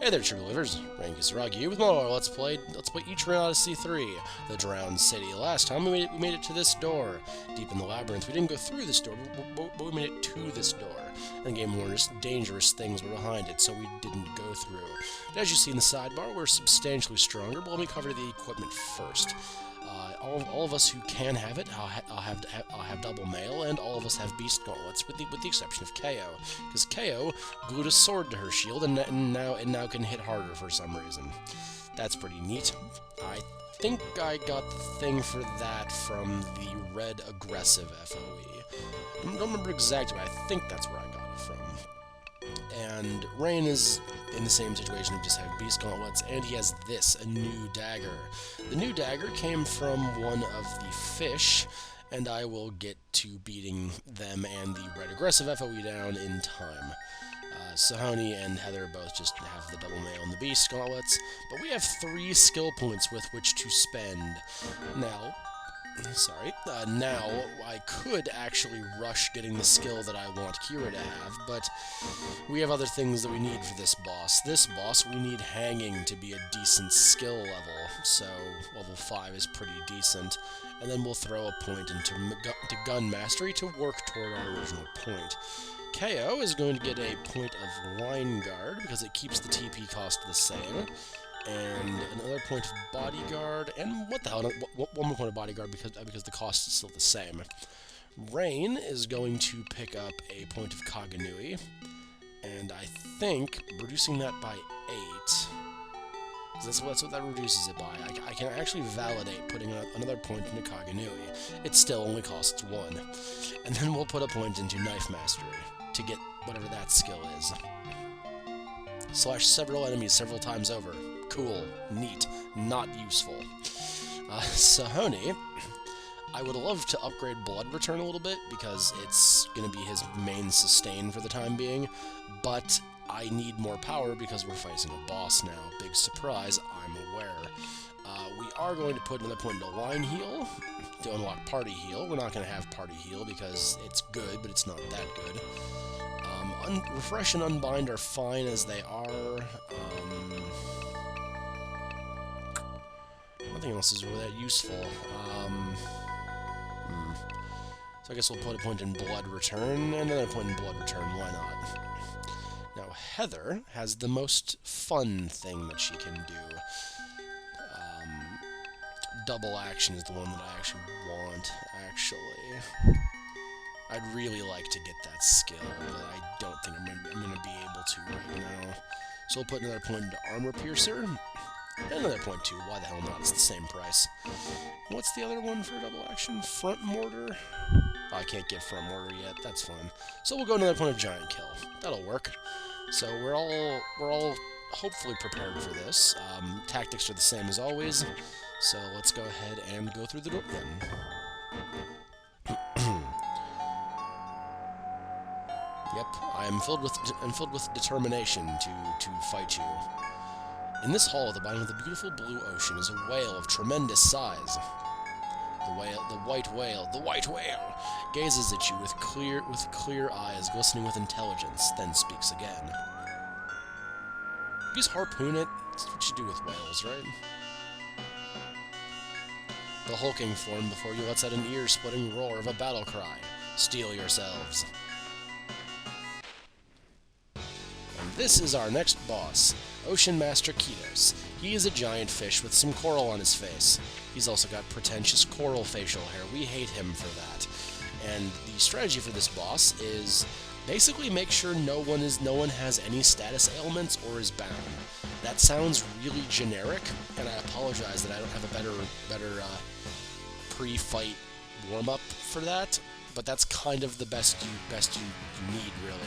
Hey there, true believers. Rain Kisaragi here with more Let's Play Etrian Odyssey 3, The Drowned City. Last time we made it to this door, deep in the labyrinth. We didn't go through this door, but we made it to this door. And the game warned us dangerous things were behind it, so we didn't go through. But as you see in the sidebar, we're substantially stronger, but let me cover the equipment first. All of us who can have it, I'll have double mail, and all of us have beast gauntlets, with the exception of KO, because KO glued a sword to her shield, and now can hit harder for some reason. That's pretty neat. I think I got the thing for that from the red aggressive FOE. I don't remember exactly, but I think that's where I got it from. And Rain is in the same situation of just having beast gauntlets, and he has this, a new dagger. The new dagger came from one of the fish, and I will get to beating them and the red aggressive FOE down in time. Sahoni and Heather both just have the double mail and the beast gauntlets, but we have 3 skill points with which to spend. Now I could actually rush getting the skill that I want Kira to have, but we have other things that we need for this boss. This boss, we need hanging to be a decent skill level, so level 5 is pretty decent, and then we'll throw a point into gun mastery to work toward our original point. KO is going to get a point of line guard, because it keeps the TP cost the same, and another point of bodyguard, and what the hell, one more point of bodyguard because the cost is still the same. Rain is going to pick up a point of Kaganui, and I think reducing that by 8, because that's what that reduces it by. I can actually validate putting another point into Kaganui. It still only costs 1. And then we'll put a point into Knife Mastery to get whatever that skill is. Slash several enemies several times over. Cool. Neat. Not useful. Sahoni, I would love to upgrade Blood Return a little bit, because it's going to be his main sustain for the time being, but I need more power because we're facing a boss now. Big surprise, I'm aware. We are going to put another point into Line Heal to unlock Party Heal. We're not going to have Party Heal because it's good, but it's not that good. Refresh and Unbind are fine as they are. Nothing else is really that useful. So I guess we'll put a point in Blood Return, and another point in Blood Return, why not? Now, Heather has the most fun thing that she can do. Double Action is the one that I actually want, actually. I'd really like to get that skill, but I don't think I'm going to be able to right now. So we'll put another point into Armor Piercer, and another point too. Why the hell not? It's the same price. What's the other one for double action? Front Mortar? Oh, I can't get Front Mortar yet. That's fine. So we'll go another point of Giant Kill. That'll work. So we're all hopefully prepared for this. Tactics are the same as always. So let's go ahead and go through the door then. Yep, I'm filled with determination to fight you. In this hall at the bottom of the beautiful blue ocean is a whale of tremendous size. The white whale, gazes at you with clear eyes, glistening with intelligence, then speaks again. You just harpoon it. That's what you do with whales, right? The hulking form before you lets out an ear-splitting roar of a battle cry. Steel yourselves. And this is our next boss, Ocean Master Kitos. He is a giant fish with some coral on his face. He's also got pretentious coral facial hair. We hate him for that. And the strategy for this boss is basically make sure no one has any status ailments or is bound. That sounds really generic, and I apologize that I don't have a better pre-fight warm-up for that, but that's kind of the best you need, really.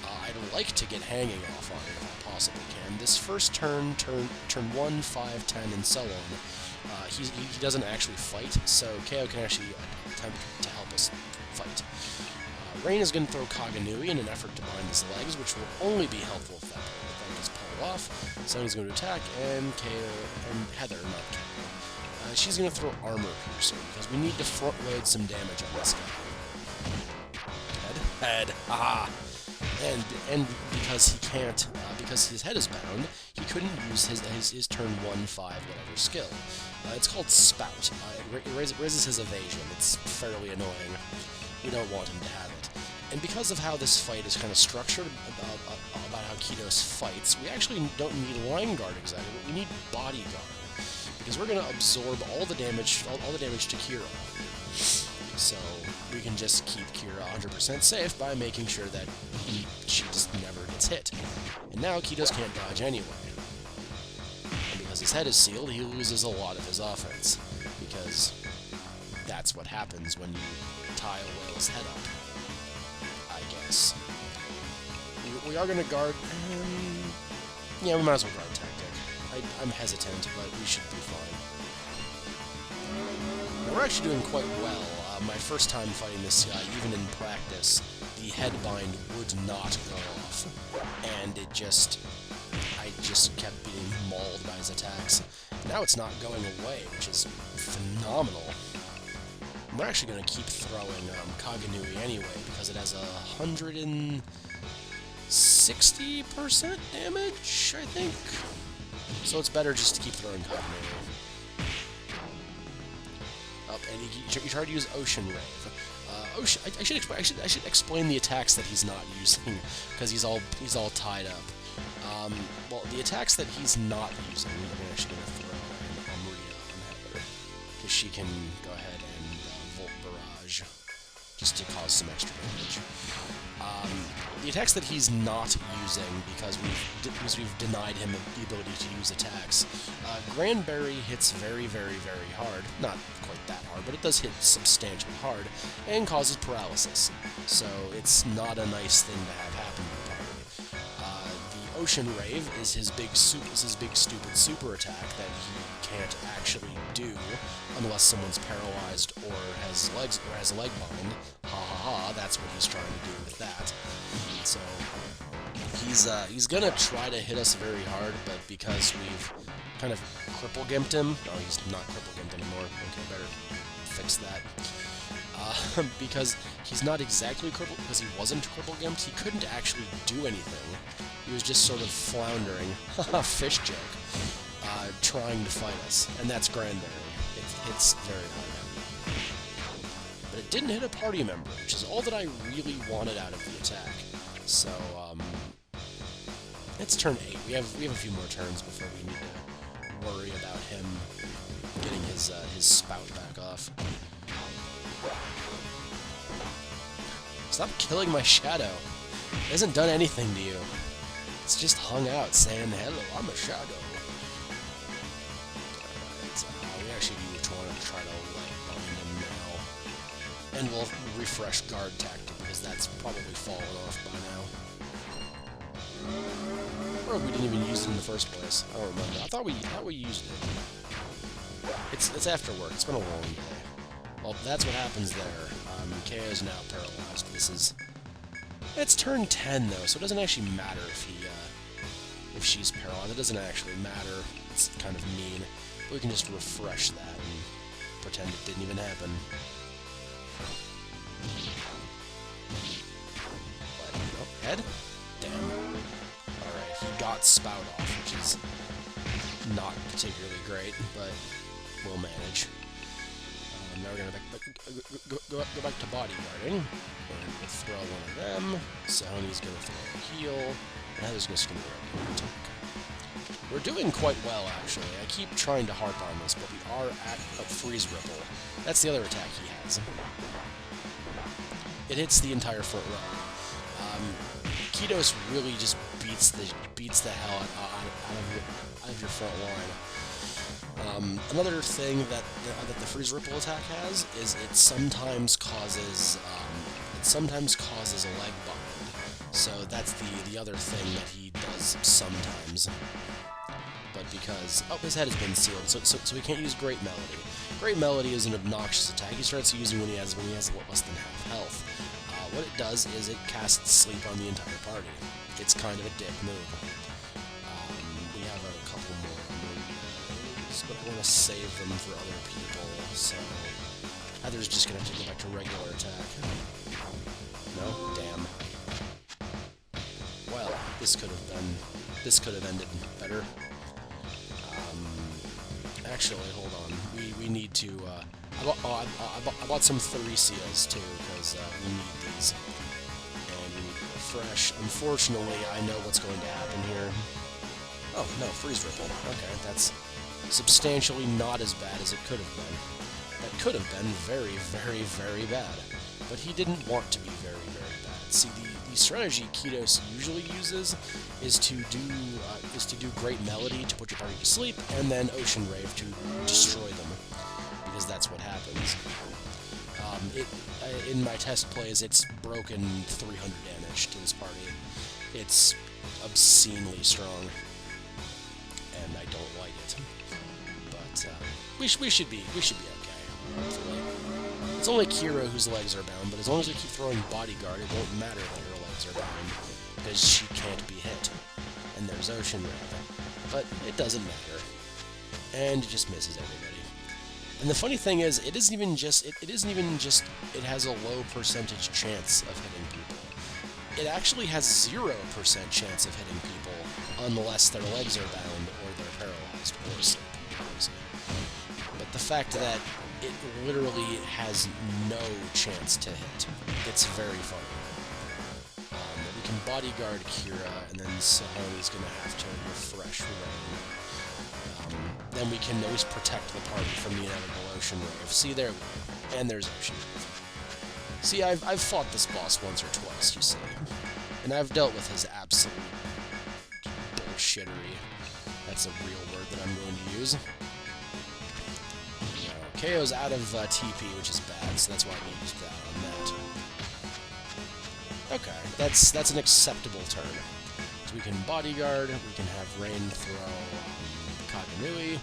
I'd like to get hanging off on it if I possibly can. This first turn 1, 5, 10, and so on, he doesn't actually fight, so KO can actually attempt to help us fight. Rain is going to throw Kaganui in an effort to bind his legs, which will only be helpful if that gets pulled off. Sonny's going to attack, and Heather, not KO. She's going to throw Armor Piercer, because we need to front-load some damage on this guy. Head. Haha. And because he can't, because his head is bound, he couldn't use his turn 1/5 whatever skill. It's called Spout. It raises his evasion. It's fairly annoying. We don't want him to have it. And because of how this fight is kind of structured, about how Kitos fights, we actually don't need Line Guard exactly, but we need Bodyguard. Because we're going to absorb all the damage to Kira. So we can just keep Kira 100% safe by making sure that she just never gets hit. And now Kitos can't dodge anyway. And because his head is sealed, he loses a lot of his offense. Because that's what happens when you tie a whale's head up. I guess. We are going to guard... yeah, we might as well guard Tactic. I'm hesitant, but we should be fine. We're actually doing quite well. My first time fighting this guy, even in practice, the headbind would not go off. And I just kept being mauled by his attacks. Now it's not going away, which is phenomenal. We're actually going to keep throwing Kaganui anyway, because it has 160% damage, I think? So it's better just to keep throwing Kaganui. And he tried to use Ocean Rave. I should explain the attacks that he's not using, because he's all tied up. Well, the attacks that he's not using, I'm actually going to throw an Amria on Heather, because she can go ahead and Volt Barrage, just to cause some extra damage. The attacks that he's not using, because we've denied him the ability to use attacks. Granberry hits very, very, very hard. Not quite that hard, but it does hit substantially hard, and causes paralysis. So it's not a nice thing to have happen to the party. The Ocean Rave is his big stupid super attack that he can't actually do unless someone's paralyzed or has a leg bind. Ha ha ha, that's what he's trying to do with that. So he's gonna try to hit us very hard, but because we've kind of cripple gimped him, no, he's not cripple gimped anymore. Okay, better fix that. Because he's not exactly crippled, because he wasn't cripple gimped, he couldn't actually do anything. He was just sort of floundering, fish joke, trying to fight us, and that's Granberry. It's very hard. But it didn't hit a party member, which is all that I really wanted out of the attack. So, it's turn 8. We have a few more turns before we need to worry about him getting his spout back off. Stop killing my shadow. It hasn't done anything to you. It's just hung out saying, hello, I'm a shadow. We actually do want to try to leg bind him now. And we'll refresh guard tactic, because that's probably fallen off by now. Or we didn't even use it in the first place. I don't remember. I thought we used it. It's after work. It's been a long day. Well, that's what happens there. Kea is now paralyzed. It's turn 10 though, so it doesn't actually matter if she's paralyzed. It doesn't actually matter. It's kind of mean. But we can just refresh that and pretend it didn't even happen. What? Oh, head? Damn. Alright, he got Spout off, which is not particularly great, but we'll manage. Now we're gonna go back to bodyguarding, and we'll throw one of them. Sony's gonna throw a heal, and Heather's just gonna throw an attack. We're doing quite well, actually. I keep trying to harp on this, but we are at a Freeze Ripple. That's the other attack he has. It hits the entire front row. Kitos really just beats the hell out of your front line. Another thing that the Freeze Ripple attack has is it sometimes causes a leg bind. So that's the other thing that he does sometimes. But because his head has been sealed, so he can't use Great Melody. Great Melody is an obnoxious attack. He starts using when he has less than half health. What it does is it casts sleep on the entire party. It's kind of a dick move. We have a couple more moves, but I want to save them for other people, so Heather's just gonna have to go back to regular attack. No? Damn. Well, this could have This could have ended better. Actually, hold on. We need to... I bought some 3 seals, too, because we need these. And we need to refresh. Unfortunately, I know what's going to happen here. Oh, no, freeze ripple. Okay, that's substantially not as bad as it could have been. That could have been very, very, very bad. But he didn't want to be very, very bad. See, the strategy Kitos usually uses is to do Great Melody to put your party to sleep, and then Ocean Rave to destroy them, because that's what happens. In my test plays, it's broken 300 damage to this party. It's obscenely strong, and I don't like it. But we should be okay. Hopefully. It's only Kira whose legs are bound, but as long as we keep throwing Bodyguard, it won't matter that her legs are bound, because she can't be hit. And there's Ocean Rave. But it doesn't matter. And it just misses everybody. And the funny thing is, it isn't even just it has a low percentage chance of hitting people. It actually has 0% chance of hitting people unless their legs are bound or they're paralyzed or asleep. But the fact that it literally has no chance to hit, it's very funny. We can Bodyguard Kira, and then Sahoni's gonna have to refresh Rain. Then we can always protect the party from the inevitable Ocean Rave. See, there we go. And there's Ocean Rave. See, I've fought this boss once or twice, you see. And I've dealt with his absolute bullshittery. That's a real word that I'm going to use. KO's out of TP, which is bad, so that's why we used that on that. Okay, that's an acceptable turn. So we can Bodyguard, we can have Rain throw Kaganui, we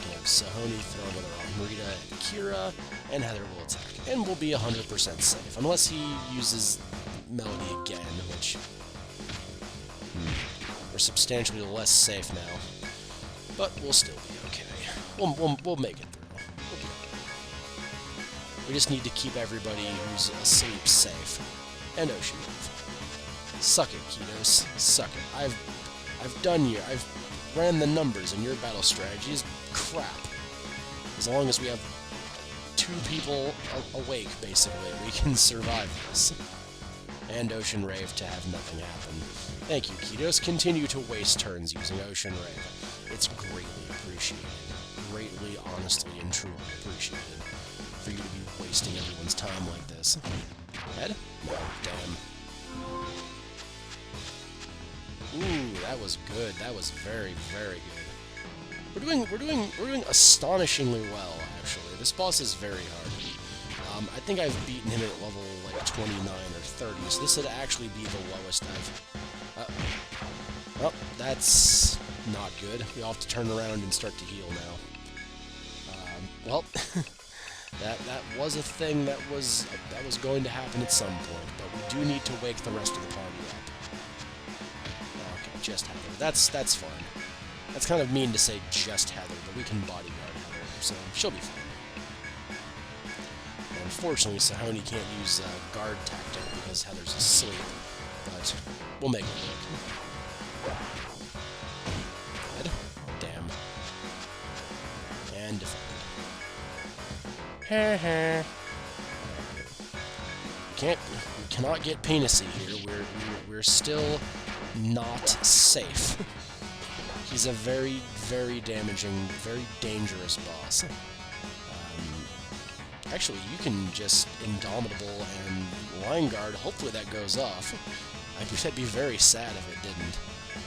can have Sahoni throw another Amrita and Kira, and Heather will attack. And we'll be 100% safe, unless he uses Melody again, which... we're substantially less safe now. But we'll still be okay. We'll make it through. We just need to keep everybody who's asleep safe. And Ocean Rave. Suck it, Kitos. Suck it. I've ran the numbers, and your battle strategy is crap. As long as we have 2 people awake, basically, we can survive this. And Ocean Rave to have nothing happen. Thank you, Kitos. Continue to waste turns using Ocean Rave. It's greatly appreciated. Greatly, honestly, and truly appreciated. For you to be wasting everyone's time like this. Head? No, damn. Ooh, that was good. That was very, very good. We're doing astonishingly well, actually. This boss is very hard. I think I've beaten him at level like 29 or 30, so this would actually be the lowest I've. Well, that's not good. We all have to turn around and start to heal now. Well. That was a thing that was going to happen at some point, but we do need to wake the rest of the party up. Okay, just Heather. That's fine. That's kind of mean to say just Heather, but we can Bodyguard Heather, so she'll be fine. And unfortunately, Sahoni can't use guard tactic because Heather's asleep, but we'll make it work. Dead? Damn. And defended. We cannot get penisy here. We're still not safe. He's a very, very damaging, very dangerous boss. Actually, you can just Indomitable and Line Guard. Hopefully that goes off. I'd be very sad if it didn't.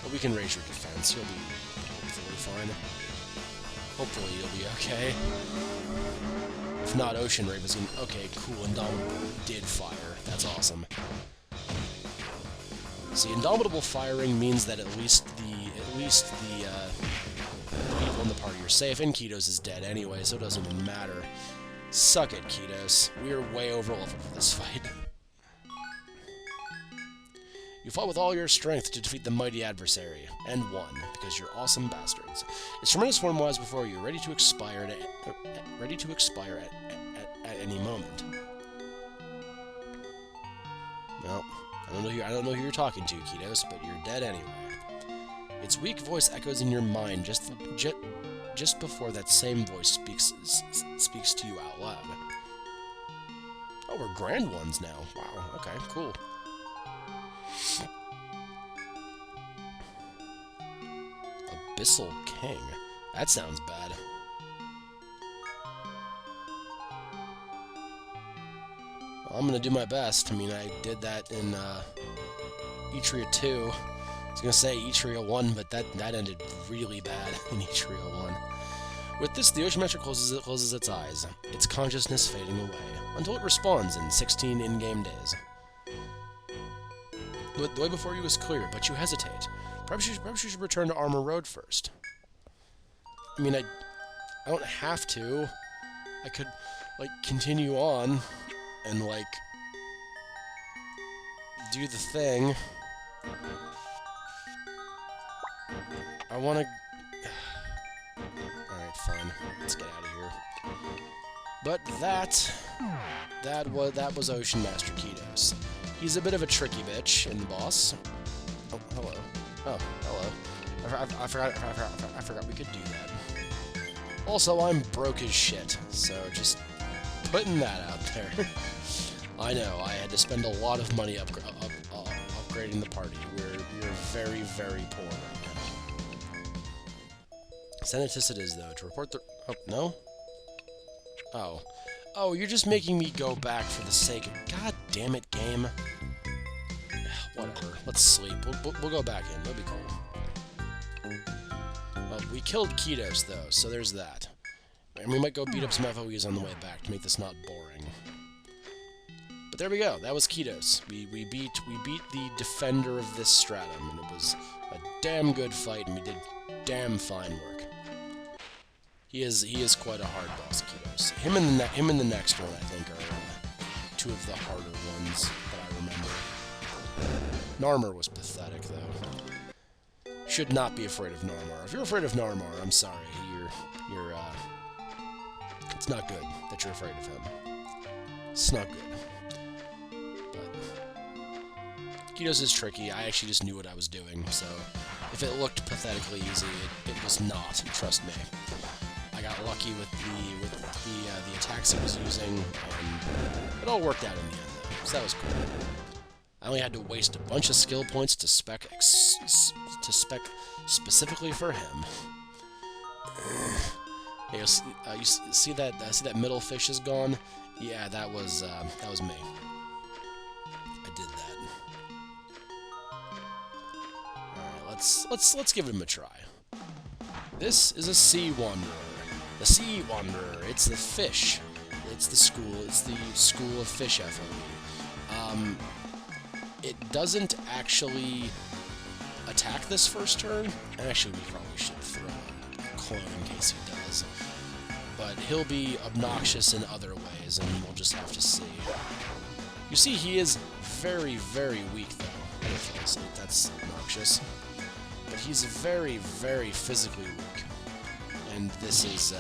But we can raise your defense. You'll be hopefully fine. Hopefully you'll be okay. If not, Ocean Rave is gonna... Okay, cool, Indomitable did fire. That's awesome. See, Indomitable firing means that at least the people in the party are safe, and Kitos is dead anyway, so it doesn't even matter. Suck it, Kitos. We're way over leveled for this fight. You fought with all your strength to defeat the mighty adversary, and won, because you're awesome bastards. Its tremendous form lies before you, ready to expire at any moment. Well, I don't know who you're talking to, Kitos, but you're dead anyway. Its weak voice echoes in your mind just before that same voice speaks to you out loud. Oh, we're Grand Ones now. Wow, okay, cool. Abyssal King. That sounds bad. Well, I'm gonna do my best. I mean, I did that in Etria 2. I was gonna say Etria 1, but that ended really bad in Etria 1. With this, the Ocean Master closes its eyes, its consciousness fading away, until it respawns in 16 in-game days. The way before you was clear, but you hesitate. Perhaps you should return to Armor Road first. I mean, I don't have to. I could, like, continue on and, like, do the thing. I want to... Alright, fine. Let's get out of here. But that was Ocean Master Kitos. He's a bit of a tricky bitch in the boss. Oh, hello. Oh, hello. I forgot we could do that. Also, I'm broke as shit, so just putting that out there. I know, I had to spend a lot of money upgrading the party. We're very, very poor right now. Senatus it is, though, to report the... Oh, no? Oh. Oh, you're just making me go back for the sake of... God damn it, game. Whatever. Let's sleep. We'll go back in. That'll be cool. Well, we killed Kitos, though, so there's that. And we might go beat up some FOEs on the way back to make this not boring. But there we go. That was Kitos. We beat the defender of this stratum, and it was a damn good fight, and we did damn fine work. He is quite a hard boss, Kitos. Him and the next one, I think, are two of the harder ones that I remember. Narmer was pathetic, though. Should not be afraid of Narmer. If you're afraid of Narmer, I'm sorry. It's not good that you're afraid of him. It's not good. But Kitos is tricky. I actually just knew what I was doing, so if it looked pathetically easy, it was not. Trust me. I got lucky with the attacks I was using, and it all worked out in the end, though. So that was cool. I only had to waste a bunch of skill points to spec specifically for him. Yeah, you see that middle fish is gone? Yeah, that was me. I did that. All right, let's give him a try. This is a Sea Wanderer. The Sea Wanderer. It's the fish. It's the school of fish FOE. It doesn't actually attack this first turn. Actually, we probably should throw a clone in case he does. But he'll be obnoxious in other ways, and we'll just have to see. You see, he is very, very weak, though. I don't feel like that's obnoxious. But he's very, very physically weak. And this is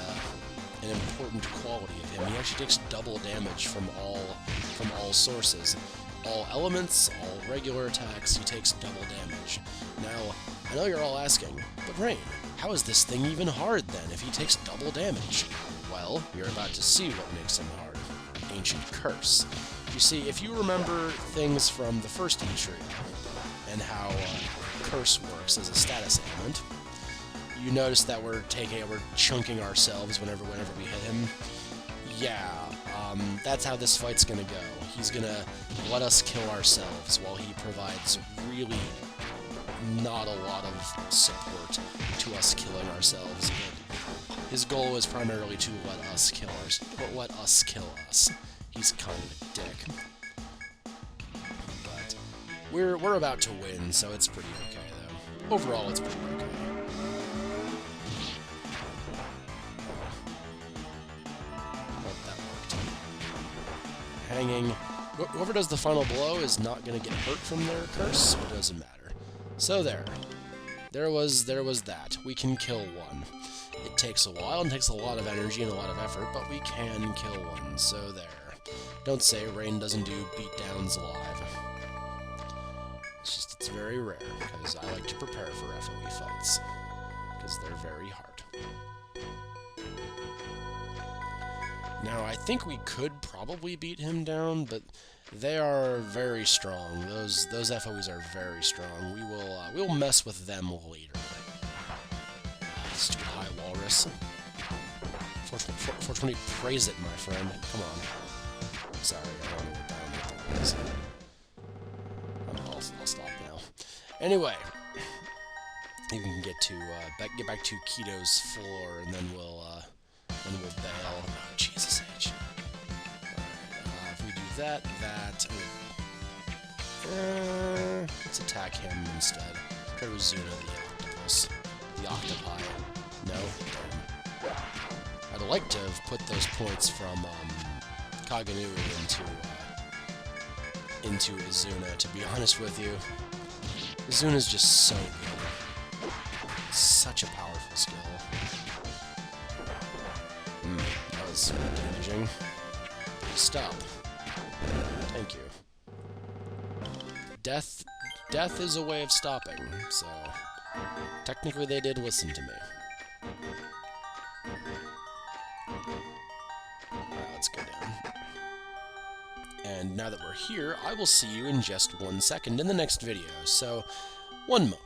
an important quality of him. He actually takes double damage from all sources. All elements, all regular attacks, he takes double damage. Now, I know you're all asking, but Rain, how is this thing even hard then if he takes double damage? Well, you're about to see what makes him hard. Ancient Curse. You see, if you remember things from the first Etria, and how Curse works as a status ailment, you notice that we're chunking ourselves whenever we hit him. Yeah, that's how this fight's gonna go. He's gonna let us kill ourselves while he provides really not a lot of support to us killing ourselves. But his goal is primarily to let us kill us. He's kind of a dick. But we're about to win, so it's pretty okay though. Overall, it's pretty okay. Hanging. Whoever does the final blow is not going to get hurt from their curse, but it doesn't matter. So there. There was that. We can kill one. It takes a while and takes a lot of energy and a lot of effort, but we can kill one, so there. Don't say Rain doesn't do beatdowns live. It's just It's very rare, because I like to prepare for FOE fights, because they're very hard. Now, I think we could probably beat him down, but they are very strong. Those FOEs are very strong. We'll mess with them later. Stupid high walrus. 420, praise it, my friend. Come on. Sorry, I don't know what that is. I'll stop now. Anyway, you can get back to Keto's floor, and then we'll bail. Oh, Jesus H. Alright, if we do that, let's attack him instead. Try to Zuna the octopus. The octopi. No? Damn. I'd like to have put those points from Kaganui into Izuna, to be honest with you. Izuna's just so good. Such a powerful skill. That was damaging. Stop. Thank you. Death is a way of stopping, so technically they did listen to me. Let's go down. And now that we're here, I will see you in just 1 second in the next video, so 1 moment.